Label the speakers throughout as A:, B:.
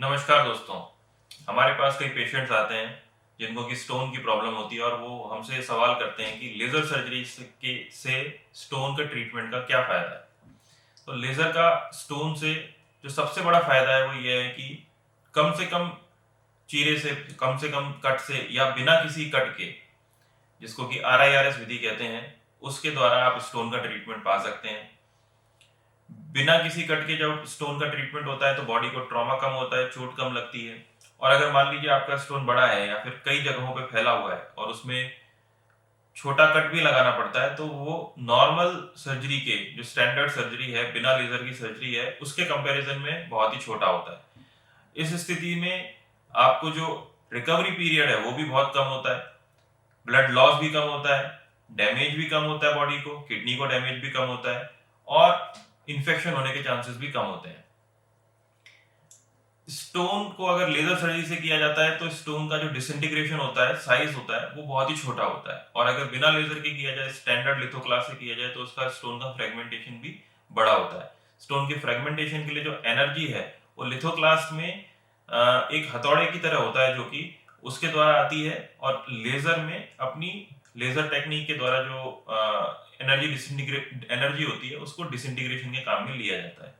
A: नमस्कार दोस्तों। हमारे पास कई पेशेंट्स आते हैं जिनको कि स्टोन की प्रॉब्लम होती है और वो हमसे सवाल करते हैं कि लेज़र सर्जरी से स्टोन का ट्रीटमेंट का क्या फ़ायदा है। तो लेज़र का स्टोन से जो सबसे बड़ा फ़ायदा है वो ये है कि कम से कम चीरे से कम कट से या बिना किसी कट के, जिसको कि RIRS विधि कहते हैं, उसके द्वारा आप स्टोन का ट्रीटमेंट पा सकते हैं। बिना किसी कट के जब स्टोन का ट्रीटमेंट होता है तो बॉडी को ट्रॉमा कम होता है, चोट कम लगती है। और अगर मान लीजिए आपका स्टोन बड़ा है या फिर कई जगहों पे फैला हुआ है और उसमें छोटा कट भी लगाना पड़ता है, तो वो नॉर्मल सर्जरी के जो स्टैंडर्ड सर्जरी है, बिना लेजर की सर्जरी है, उसके कंपैरिजन में बहुत ही छोटा होता है। इस स्थिति में आपको जो रिकवरी पीरियड है वो भी बहुत कम होता है, ब्लड लॉस भी कम होता है, डैमेज भी कम होता है बॉडी को, किडनी को डैमेज भी कम होता है और इन्फेक्शन होने के चांसेस भी कम होते हैं। स्टोन को अगर लेजर सर्जरी से किया जाता है तो स्टोन का जो डिसइंटीग्रेशन होता है, साइज होता है, वो बहुत ही छोटा होता है। और अगर बिना लेजर के किया जाए, स्टैंडर्ड लिथोक्लास से किया जाए, तो उसका स्टोन का फ्रेगमेंटेशन भी बड़ा होता है। स्टोन के फ्रेगमेंटेशन के लिए जो एनर्जी है वो लिथोक्लास्ट में एक हथौड़े की तरह होता है, जो कि उसके द्वारा आती है, और लेजर में अपनी लेजर टेक्निक के द्वारा जो एनर्जी होती है उसको डिसइंटीग्रेशन के काम में लिया जाता है।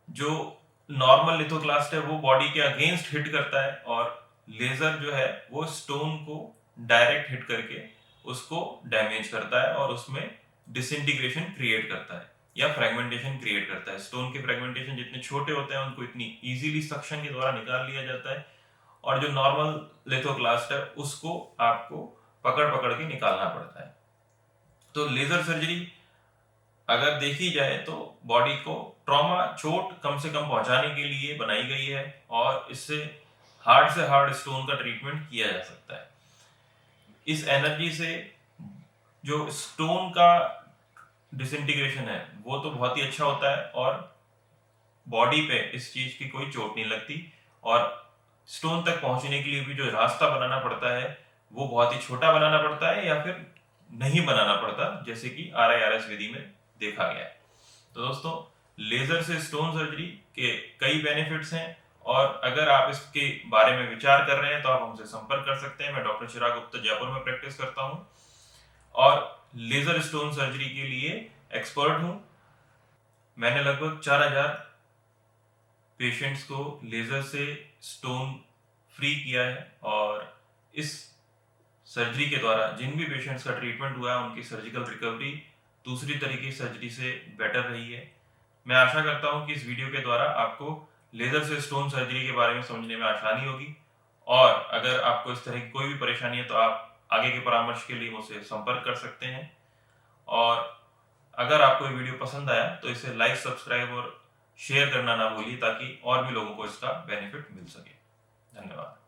A: जो नॉर्मल लिथोक्लास्ट है वो बॉडी के अगेंस्ट हिट करता है, और लेजर जो है वो स्टोन को डायरेक्ट हिट करके उसको डैमेज करता है और उसमें डिसइंटीग्रेशन क्रिएट करता है या फ्रेगमेंटेशन क्रिएट करता है। स्टोन के फ्रेगमेंटेशन जितने छोटे होते हैं उनको इतनी इजीली सक्शन के द्वारा निकाल लिया जाता है, और जो नॉर्मल लिथोक्लास्ट है उसको आपको पकड़ पकड़ के निकालना पड़ता है। तो लेजर सर्जरी अगर देखी जाए तो बॉडी को ट्रॉमा, चोट कम से कम पहुंचाने के लिए बनाई गई है, और इससे हार्ड स्टोन का ट्रीटमेंट किया जा सकता है। इस एनर्जी से जो स्टोन का डिसइंटीग्रेशन है वो तो बहुत ही अच्छा होता है, और बॉडी पे इस चीज की कोई चोट नहीं लगती, और स्टोन तक पहुंचने के लिए भी जो रास्ता बनाना पड़ता है वो बहुत ही छोटा बनाना पड़ता है, या फिर नहीं बनाना पड़ता, जैसे कि RIRS विधि में देखा गया है। तो दोस्तों, लेजर से स्टोन सर्जरी के कई बेनिफिट्स हैं, और अगर आप इसके बारे में विचार कर रहे हैं तो आप हमसे संपर्क कर सकते हैं। मैं डॉक्टर चिराग गुप्ता जयपुर में प्रैक्टिस करता हूं और लेजर स्टोन सर्जरी के लिए एक्सपर्ट हूं। मैंने लगभग 4000 पेशेंट्स को लेजर से स्टोन फ्री किया है, और इस सर्जरी के द्वारा जिन भी पेशेंट्स का ट्रीटमेंट हुआ है उनकी सर्जिकल रिकवरी दूसरी तरीके की सर्जरी से बेटर रही है। मैं आशा करता हूं कि इस वीडियो के द्वारा आपको लेजर से स्टोन सर्जरी के बारे में समझने में आसानी होगी, और अगर आपको इस तरह की कोई भी परेशानी है तो आप आगे के परामर्श के लिए मुझसे संपर्क कर सकते हैं। और अगर आपको ये वीडियो पसंद आया तो इसे लाइक, सब्सक्राइब और शेयर करना ना भूलिए, ताकि और भी लोगों को इसका बेनिफिट मिल सके। धन्यवाद।